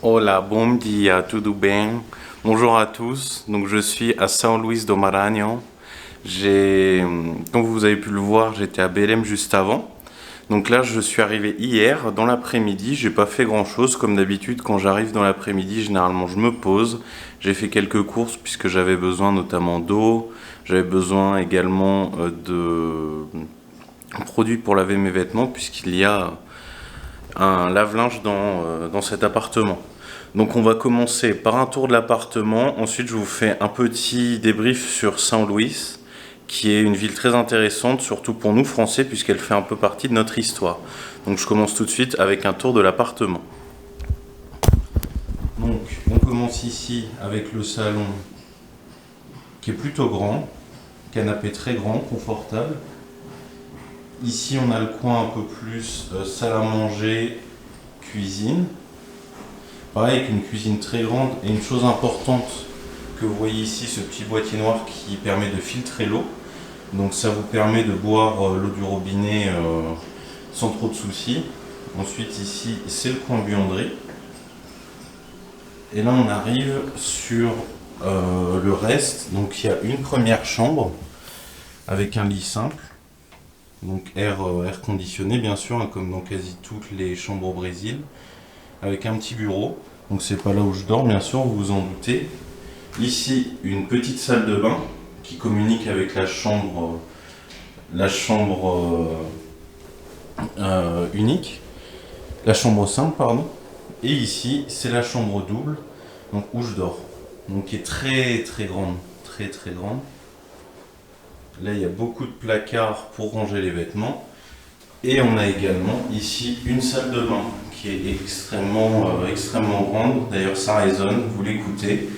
Hola, bom dia, tudo bem? Bonjour à tous. Donc je suis à São Luís do Maranhão. Comme vous avez pu le voir, j'étais à Belém juste avant. Donc là, je suis arrivé hier dans l'après-midi. J'ai pas fait grand-chose comme d'habitude. Quand j'arrive dans l'après-midi, généralement, je me pose. J'ai fait quelques courses puisque j'avais besoin notamment d'eau. J'avais besoin également de produits pour laver mes vêtements puisqu'il y a un lave-linge dans cet appartement. Donc on va commencer par un tour de l'appartement, ensuite je vous fais un petit débrief sur São Luís, qui est une ville très intéressante, surtout pour nous Français, puisqu'elle fait un peu partie de notre histoire. Donc je commence tout de suite avec un tour de l'appartement. Donc on commence ici avec le salon, qui est plutôt grand, canapé très grand, confortable. Ici on a le coin un peu plus salle à manger, cuisine. Pareil, avec une cuisine très grande et une chose importante que vous voyez ici, ce petit boîtier noir qui permet de filtrer l'eau. Donc ça vous permet de boire l'eau du robinet sans trop de soucis. Ensuite ici, c'est le coin buanderie. Et là on arrive sur le reste. Donc il y a une première chambre avec un lit simple. Donc air conditionné bien sûr, hein, comme dans quasi toutes les chambres au Brésil. Avec un petit bureau, donc c'est pas là où je dors bien sûr, vous vous en doutez. Ici une petite salle de bain qui communique avec la chambre unique, la chambre simple pardon. Et ici c'est la chambre double, donc où je dors, donc qui est très grande, très grande. Là il y a beaucoup de placards pour ranger les vêtements. Et on a également ici une salle de bain qui est extrêmement grande. D'ailleurs ça résonne, vous l'écoutez.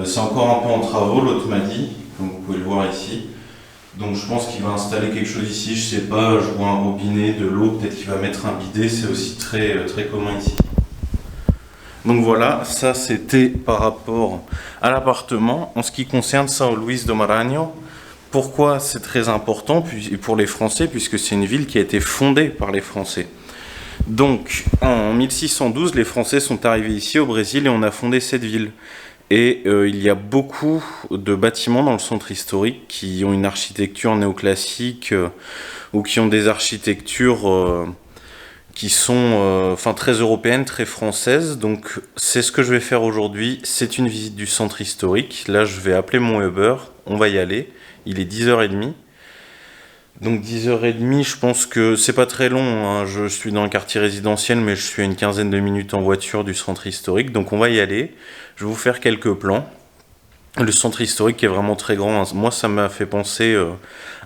C'est encore un peu en travaux, l'autre m'a dit, comme vous pouvez le voir ici. Donc je pense qu'il va installer quelque chose ici, je sais pas, je vois un robinet, de l'eau, peut-être qu'il va mettre un bidet, c'est aussi très commun ici. Donc voilà, ça c'était par rapport à l'appartement. En ce qui concerne São Luís do Maranhão, pourquoi c'est très important pour les Français, puisque c'est une ville qui a été fondée par les Français. Donc en 1612, les Français sont arrivés ici au Brésil et on a fondé cette ville. Et il y a beaucoup de bâtiments dans le centre historique qui ont une architecture néoclassique ou qui ont des architectures qui sont très européennes, très françaises. Donc c'est ce que je vais faire aujourd'hui, c'est une visite du centre historique. Là je vais appeler mon Uber, on va y aller. Il est 10h30. Donc 10h30, je pense que c'est pas très long, hein. Je suis dans le quartier résidentiel, mais je suis à une quinzaine de minutes en voiture du centre historique. Donc on va y aller. Je vais vous faire quelques plans. Le centre historique est vraiment très grand. Moi, ça m'a fait penser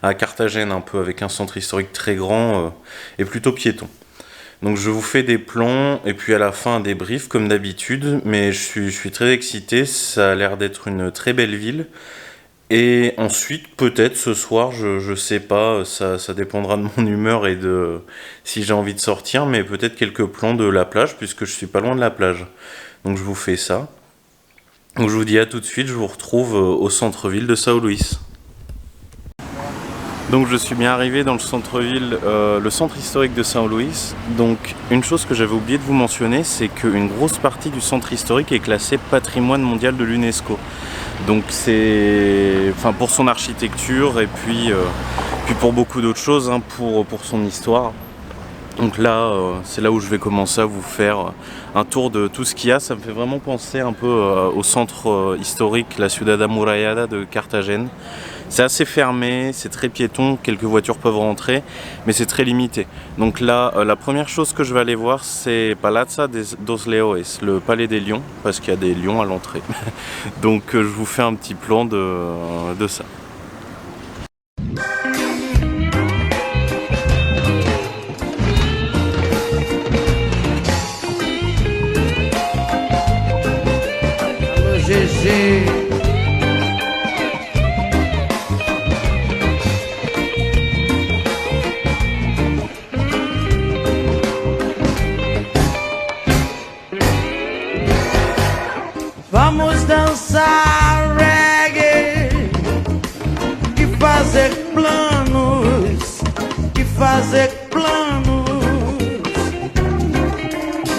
à Carthagène un peu, avec un centre historique très grand et plutôt piéton. Donc je vous fais des plans et puis à la fin un débrief comme d'habitude. Mais je suis très excité, ça a l'air d'être une très belle ville. Et ensuite, peut-être ce soir, je sais pas, ça dépendra de mon humeur et de si j'ai envie de sortir, mais peut-être quelques plans de la plage, puisque je suis pas loin de la plage. Donc je vous fais ça. Donc je vous dis à tout de suite, je vous retrouve au centre-ville de São Luís. Donc je suis bien arrivé dans le centre-ville, le centre historique de São Luís. Donc une chose que j'avais oublié de vous mentionner, c'est qu'une grosse partie du centre historique est classée patrimoine mondial de l'UNESCO. Donc c'est pour son architecture et puis pour beaucoup d'autres choses, hein, pour son histoire. Donc là, c'est là où je vais commencer à vous faire un tour de tout ce qu'il y a. Ça me fait vraiment penser un peu au centre historique, la Ciudad Amurallada de Carthagène. C'est assez fermé, c'est très piéton, quelques voitures peuvent rentrer, mais c'est très limité. Donc là, la première chose que je vais aller voir, c'est Palazza dos Leões, le palais des lions, parce qu'il y a des lions à l'entrée. Donc je vous fais un petit plan de ça. Vamos dançar reggae e fazer planos,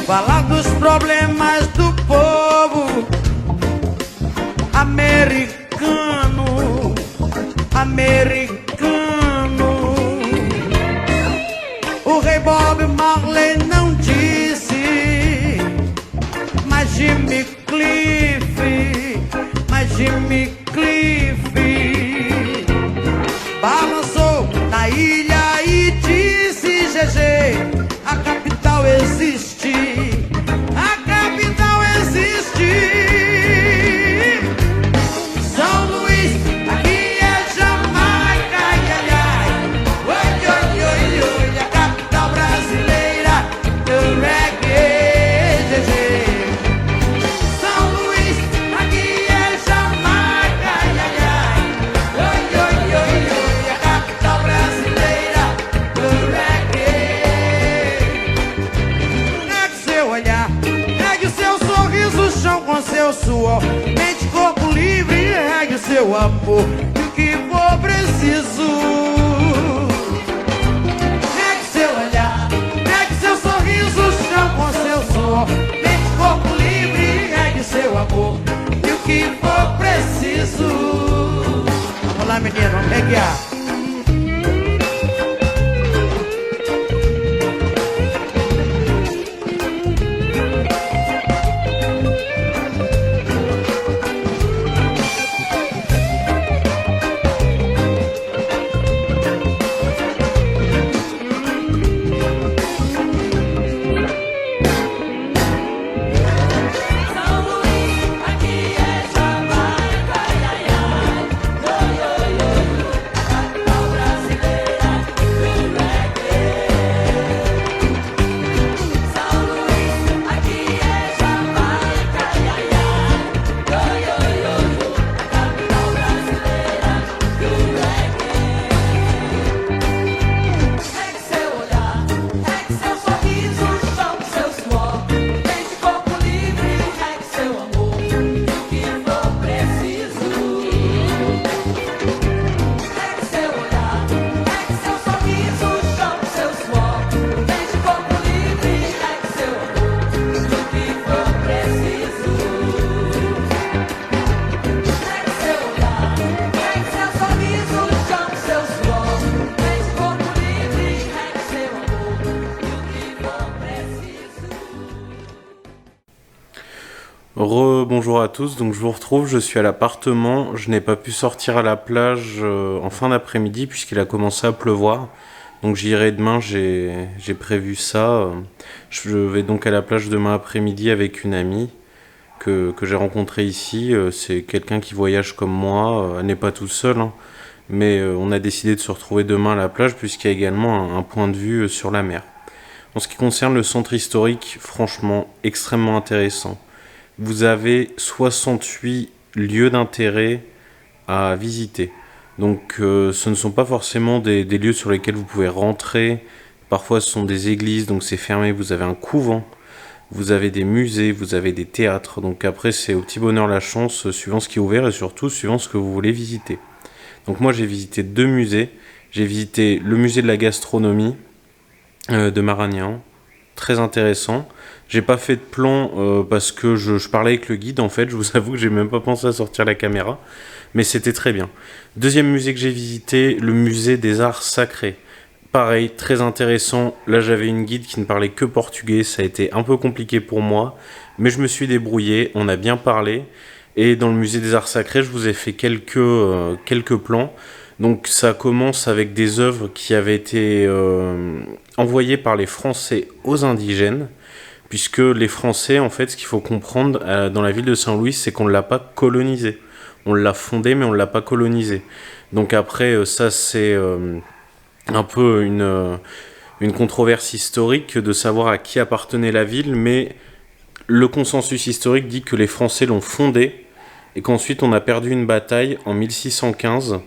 falar dos problemas do americano, americano. O rei Bob Marley não disse, mas Jimmy Cliff, balançou na ilha e disse: GG, a capital existe, a capital existe. São Luís, aqui é Jamaica, ai, ai, ai. Oi, oi, oi, oi, a capital brasileira do reggae, GG. São Luís, aqui é Jamaica, ai, ai, ai. Oi, oi, oi, oi, a capital brasileira do reggae. Negue seu olhar, negue seu sorriso, chão com seu suor. Mente, corpo livre, regue o seu amor. E o que for preciso. Negue seu olhar, negue seu sorriso, chão com seu suor. Mente, corpo livre, regue o seu amor. E o que for preciso. Vamos lá, menino, vamos reguear. Bonjour à tous, donc je vous retrouve, je suis à l'appartement, je n'ai pas pu sortir à la plage en fin d'après-midi puisqu'il a commencé à pleuvoir, donc j'irai demain, j'ai prévu ça, je vais donc à la plage demain après-midi avec une amie que j'ai rencontrée ici, c'est quelqu'un qui voyage comme moi, elle n'est pas toute seule, hein, mais on a décidé de se retrouver demain à la plage puisqu'il y a également un point de vue sur la mer. En ce qui concerne le centre historique, franchement extrêmement intéressant. Vous avez 68 lieux d'intérêt à visiter. Donc ce ne sont pas forcément des lieux sur lesquels vous pouvez rentrer. Parfois ce sont des églises, donc c'est fermé. Vous avez un couvent, vous avez des musées, vous avez des théâtres. Donc après c'est au petit bonheur la chance, suivant ce qui est ouvert et surtout suivant ce que vous voulez visiter. Donc moi j'ai visité 2 musées. J'ai visité le musée de la gastronomie de Maragnane, très intéressant. J'ai pas fait de plan parce que je parlais avec le guide en fait, je vous avoue que j'ai même pas pensé à sortir la caméra, mais c'était très bien. Deuxième musée que j'ai visité, le musée des arts sacrés. Pareil, très intéressant, là j'avais une guide qui ne parlait que portugais, ça a été un peu compliqué pour moi, mais je me suis débrouillé, on a bien parlé, et dans le musée des arts sacrés, je vous ai fait quelques plans. Donc ça commence avec des œuvres qui avaient été envoyées par les Français aux indigènes, puisque les Français, en fait, ce qu'il faut comprendre dans la ville de Saint-Louis, c'est qu'on ne l'a pas colonisé. On l'a fondé, mais on ne l'a pas colonisé. Donc après, ça c'est un peu une controverse historique de savoir à qui appartenait la ville, mais le consensus historique dit que les Français l'ont fondée, et qu'ensuite on a perdu une bataille en 1615,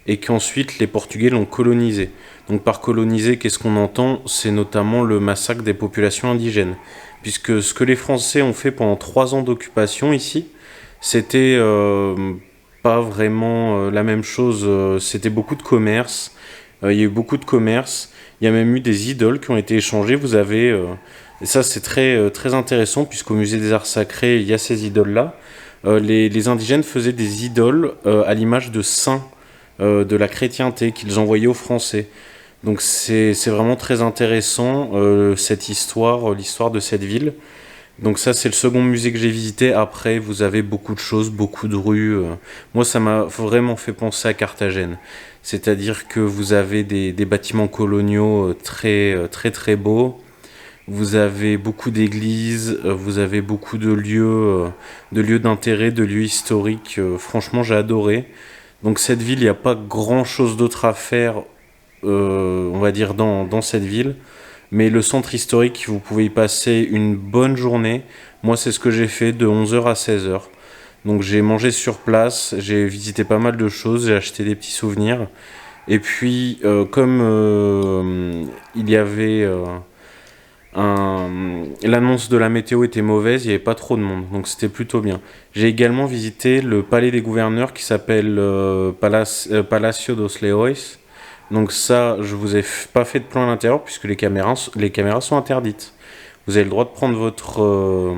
et qu'ensuite les Portugais l'ont colonisé. Donc par coloniser, qu'est-ce qu'on entend? C'est notamment le massacre des populations indigènes. Puisque ce que les Français ont fait pendant 3 ans d'occupation ici, c'était pas vraiment la même chose. C'était beaucoup de commerce, il y a eu beaucoup de commerce, il y a même eu des idoles qui ont été échangées. Vous avez, et ça c'est très intéressant, puisqu'au musée des arts sacrés, il y a ces idoles-là. Les indigènes faisaient des idoles à l'image de saints de la chrétienté qu'ils envoyaient aux Français. Donc c'est vraiment très intéressant cette histoire, l'histoire de cette ville. Donc ça c'est le second musée que j'ai visité. Après vous avez beaucoup de choses, beaucoup de rues. Moi ça m'a vraiment fait penser à Carthagène. C'est-à-dire que vous avez des bâtiments coloniaux très beaux. Vous avez beaucoup d'églises, vous avez beaucoup de lieux d'intérêt, de lieux historiques. Franchement j'ai adoré. Donc cette ville, il n'y a pas grand-chose d'autre à faire, on va dire, dans cette ville. Mais le centre historique, vous pouvez y passer une bonne journée. Moi, c'est ce que j'ai fait de 11h à 16h. Donc j'ai mangé sur place, j'ai visité pas mal de choses, j'ai acheté des petits souvenirs. Et puis, comme il y avait l'annonce de la météo était mauvaise, il n'y avait pas trop de monde, donc c'était plutôt bien. J'ai également visité le palais des gouverneurs qui s'appelle Palacio dos Leões. Donc ça, je vous ai pas fait de plan à l'intérieur puisque les caméras sont interdites. Vous avez le droit de prendre votre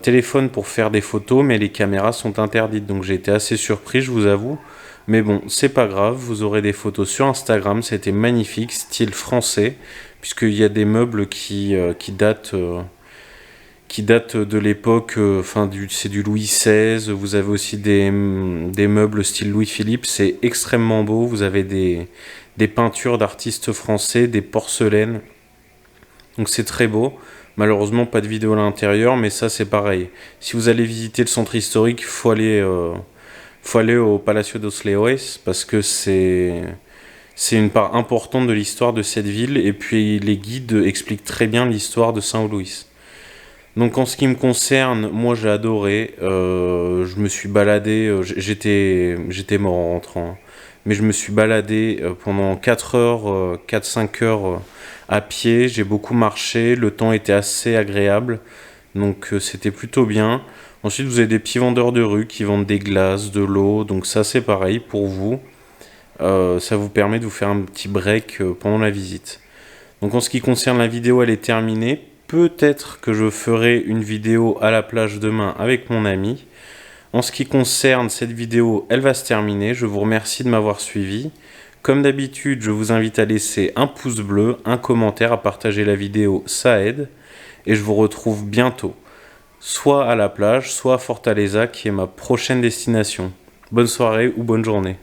téléphone pour faire des photos, mais les caméras sont interdites. Donc j'ai été assez surpris, je vous avoue. Mais bon, c'est pas grave, vous aurez des photos sur Instagram, c'était magnifique, style français, puisqu'il y a des meubles qui datent de l'époque, c'est du Louis XVI, vous avez aussi des meubles style Louis-Philippe, c'est extrêmement beau, vous avez des peintures d'artistes français, des porcelaines, donc c'est très beau. Malheureusement, pas de vidéo à l'intérieur, mais ça c'est pareil. Si vous allez visiter le centre historique, faut aller au Palacio dos Leões parce que c'est une part importante de l'histoire de cette ville et puis les guides expliquent très bien l'histoire de Saint-Louis. Donc en ce qui me concerne, moi j'ai adoré, je me suis baladé, j'étais mort en rentrant, mais je me suis baladé pendant 4 heures, 4-5 heures à pied, j'ai beaucoup marché, le temps était assez agréable, donc c'était plutôt bien. Ensuite vous avez des petits vendeurs de rue qui vendent des glaces, de l'eau, donc ça c'est pareil pour vous. Ça vous permet de vous faire un petit break pendant la visite. Donc en ce qui concerne la vidéo, elle est terminée. Peut-être que je ferai une vidéo à la plage demain avec mon ami. En ce qui concerne cette vidéo, elle va se terminer. Je vous remercie de m'avoir suivi. Comme d'habitude, je vous invite à laisser un pouce bleu, un commentaire, à partager la vidéo, ça aide. Et je vous retrouve bientôt, soit à la plage, soit à Fortaleza, qui est ma prochaine destination. Bonne soirée ou bonne journée.